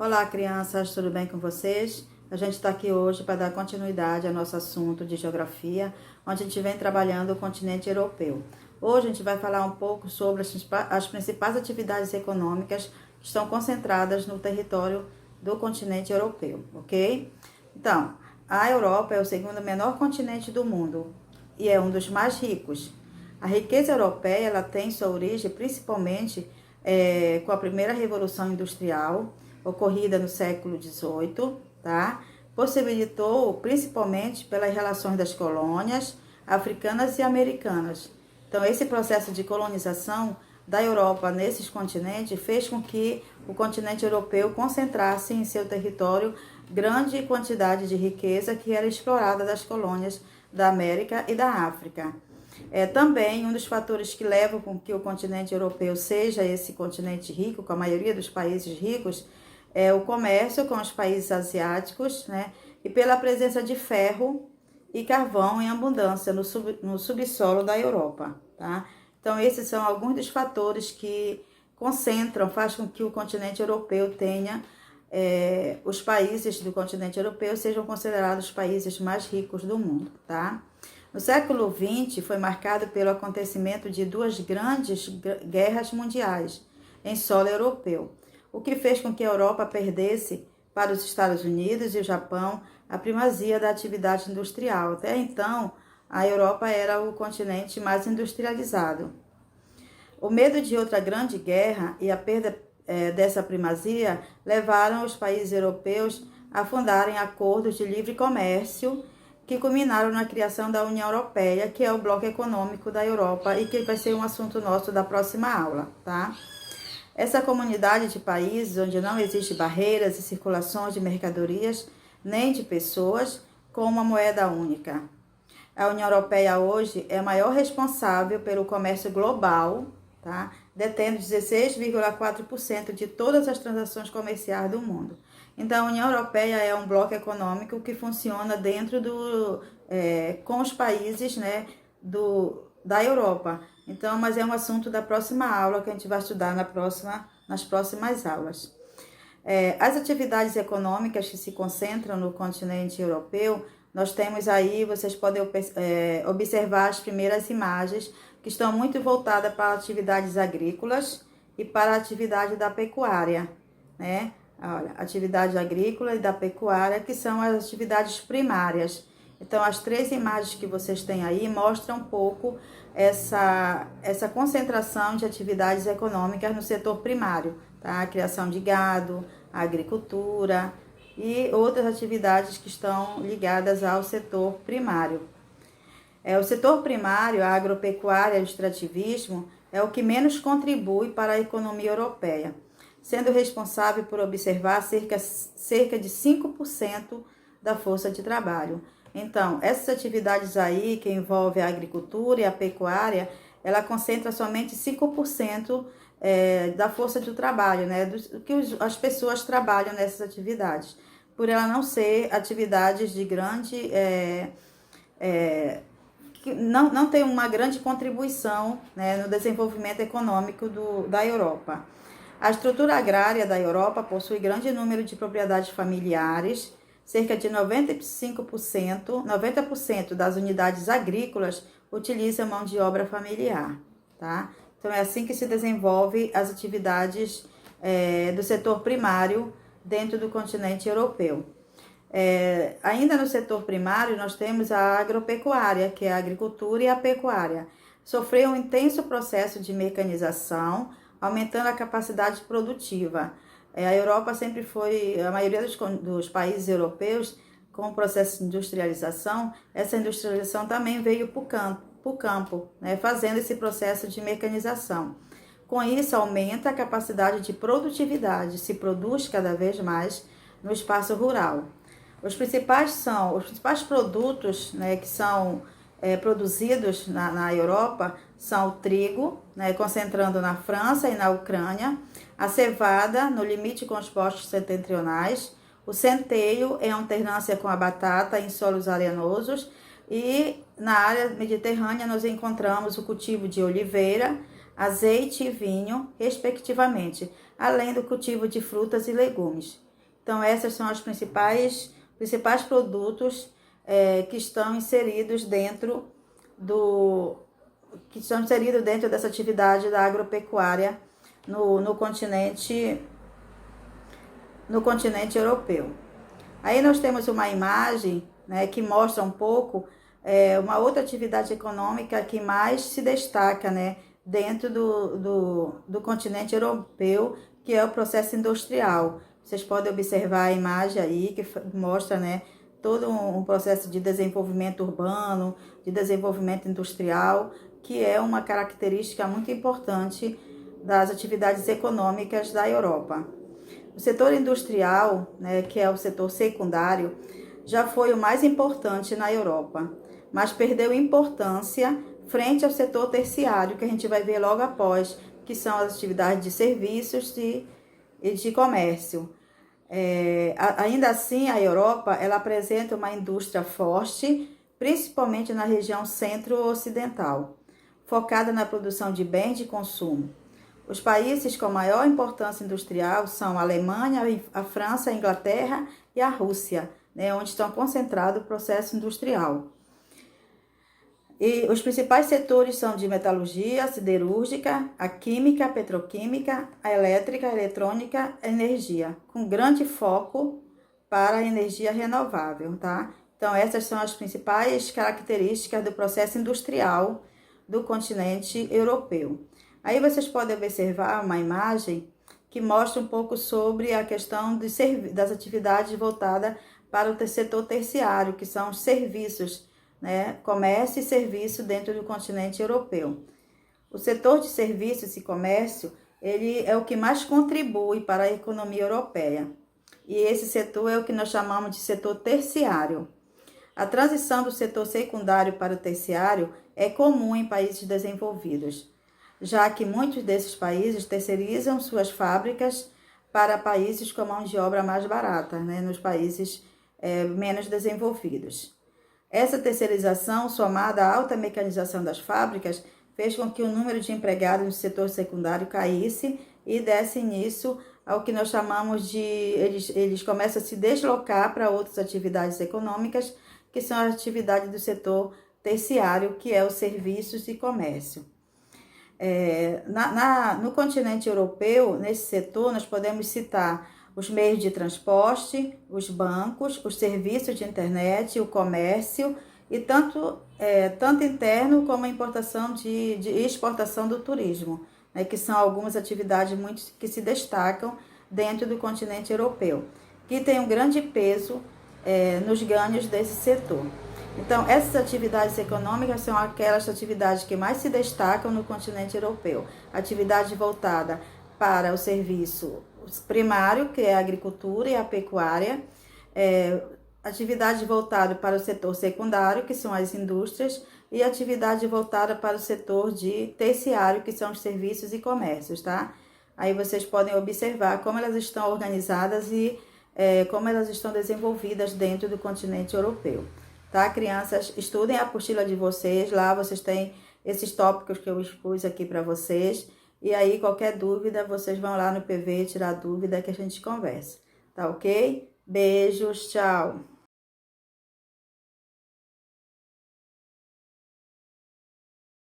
Olá, crianças, tudo bem com vocês? A gente está aqui hoje para dar continuidade ao nosso assunto de geografia, onde a gente vem trabalhando o continente europeu. Hoje a gente vai falar um pouco sobre as principais atividades econômicas que estão concentradas no território do continente europeu, ok? Então, a Europa é o segundo menor continente do mundo e é um dos mais ricos. A riqueza europeia ela tem sua origem principalmente com a primeira revolução industrial, ocorrida no século XVIII, tá? Possibilitou principalmente pelas relações das colônias africanas e americanas. Então, esse processo de colonização da Europa nesses continentes fez com que o continente europeu concentrasse em seu território grande quantidade de riqueza que era explorada das colônias da América e da África. Também um dos fatores que levam com que o continente europeu seja esse continente rico, com a maioria dos países ricos, é o comércio com os países asiáticos, né? E pela presença de ferro e carvão em abundância no subsolo da Europa, tá? Então, esses são alguns dos fatores que faz com que o continente europeu tenha, os países do continente europeu sejam considerados os países mais ricos do mundo, tá? No século XX foi marcado pelo acontecimento de duas grandes guerras mundiais em solo europeu, o que fez com que a Europa perdesse para os Estados Unidos e o Japão a primazia da atividade industrial. Até então, a Europa era o continente mais industrializado. O medo de outra grande guerra e a perda dessa primazia levaram os países europeus a fundarem acordos de livre comércio que culminaram na criação da União Europeia, que é o bloco econômico da Europa e que vai ser um assunto nosso da próxima aula, tá? Essa comunidade de países onde não existe barreiras e circulações de mercadorias nem de pessoas com uma moeda única. A União Europeia hoje é a maior responsável pelo comércio global, tá? Detendo 16,4% de todas as transações comerciais do mundo. Então, a União Europeia é um bloco econômico que funciona dentro com os países, né, da Europa. Então, mas é um assunto da próxima aula que a gente vai estudar nas próximas aulas. As atividades econômicas que se concentram no continente europeu, nós temos aí, vocês podem observar as primeiras imagens que estão muito voltadas para atividades agrícolas e para a atividade da pecuária, né? Olha, atividade agrícola e da pecuária, que são as atividades primárias. Então, as três imagens que vocês têm aí mostram um pouco essa concentração de atividades econômicas no setor primário, tá? A criação de gado, a agricultura e outras atividades que estão ligadas ao setor primário. O setor primário, a agropecuária e o extrativismo, é o que menos contribui para a economia europeia, sendo responsável por observar cerca de 5% da força de trabalho. Então, essas atividades aí, que envolvem a agricultura e a pecuária, ela concentra somente 5% da força de trabalho, né? Do que as pessoas trabalham nessas atividades, por ela não ser atividades de grande... que não tem uma grande contribuição, né, no desenvolvimento econômico da Europa. A estrutura agrária da Europa possui grande número de propriedades familiares. Cerca de 90% das unidades agrícolas utilizam mão de obra familiar, tá? Então, é assim que se desenvolve as atividades do setor primário dentro do continente europeu. Ainda no setor primário, nós temos a agropecuária, que é a agricultura e a pecuária. Sofreu um intenso processo de mecanização, aumentando a capacidade produtiva. A Europa sempre foi, a maioria dos países europeus, com o processo de industrialização, essa industrialização também veio para o campo, né, fazendo esse processo de mecanização. Com isso, aumenta a capacidade de produtividade, se produz cada vez mais no espaço rural. Os principais produtos, né, que são produzidos na Europa são o trigo, né, concentrando na França e na Ucrânia, a cevada, no limite com os postos setentrionais, o centeio em alternância com a batata em solos arenosos, e na área mediterrânea nós encontramos o cultivo de oliveira, azeite e vinho, respectivamente, além do cultivo de frutas e legumes. Então, esses são os principais produtos que estão inseridos dentro dessa atividade da agropecuária no continente europeu. Aí nós temos uma imagem, né, que mostra um pouco uma outra atividade econômica que mais se destaca, né, dentro do continente europeu, que é o processo industrial. Vocês podem observar a imagem aí que mostra, né, todo um processo de desenvolvimento urbano, de desenvolvimento industrial, que é uma característica muito importante das atividades econômicas da Europa. O setor industrial, né, que é o setor secundário, já foi o mais importante na Europa, mas perdeu importância frente ao setor terciário, que a gente vai ver logo após, que são as atividades de serviços e de comércio. Ainda assim, a Europa ela apresenta uma indústria forte, principalmente na região centro-ocidental, focada na produção de bens de consumo. Os países com maior importância industrial são a Alemanha, a França, a Inglaterra e a Rússia, né, onde estão concentrados o processo industrial. E os principais setores são de metalurgia, siderúrgica, a química, a petroquímica, a elétrica, a eletrônica, a energia, com grande foco para a energia renovável, tá? Então, essas são as principais características do processo industrial do continente europeu. Aí vocês podem observar uma imagem que mostra um pouco sobre a questão das atividades voltadas para o setor terciário, que são os serviços, né? Comércio e serviço dentro do continente europeu. O setor de serviços e comércio, ele é o que mais contribui para a economia europeia. E esse setor é o que nós chamamos de setor terciário. A transição do setor secundário para o terciário é comum em países desenvolvidos, já que muitos desses países terceirizam suas fábricas para países com mão de obra mais barata, né, nos países menos desenvolvidos. Essa terceirização, somada à alta mecanização das fábricas, fez com que o número de empregados no setor secundário caísse e desse início ao que nós chamamos de... Eles começam a se deslocar para outras atividades econômicas, que são as atividades do setor terciário, que é os serviços e comércio. No continente europeu, nesse setor, nós podemos citar os meios de transporte, os bancos, os serviços de internet, o comércio e tanto interno como a importação de exportação do turismo, né, que são algumas atividades muito que se destacam dentro do continente europeu, que tem um grande peso nos ganhos desse setor. Então, essas atividades econômicas são aquelas atividades que mais se destacam no continente europeu. Atividade voltada para o serviço primário, que é a agricultura e a pecuária, atividade voltada para o setor secundário, que são as indústrias, e atividade voltada para o setor de terciário, que são os serviços e comércios, tá? Aí vocês podem observar como elas estão organizadas e como elas estão desenvolvidas dentro do continente europeu. Tá, crianças? Estudem a apostila de vocês, lá vocês têm esses tópicos que eu expus aqui para vocês. E aí, qualquer dúvida, vocês vão lá no PV tirar dúvida que a gente conversa. Tá ok? Beijos, tchau!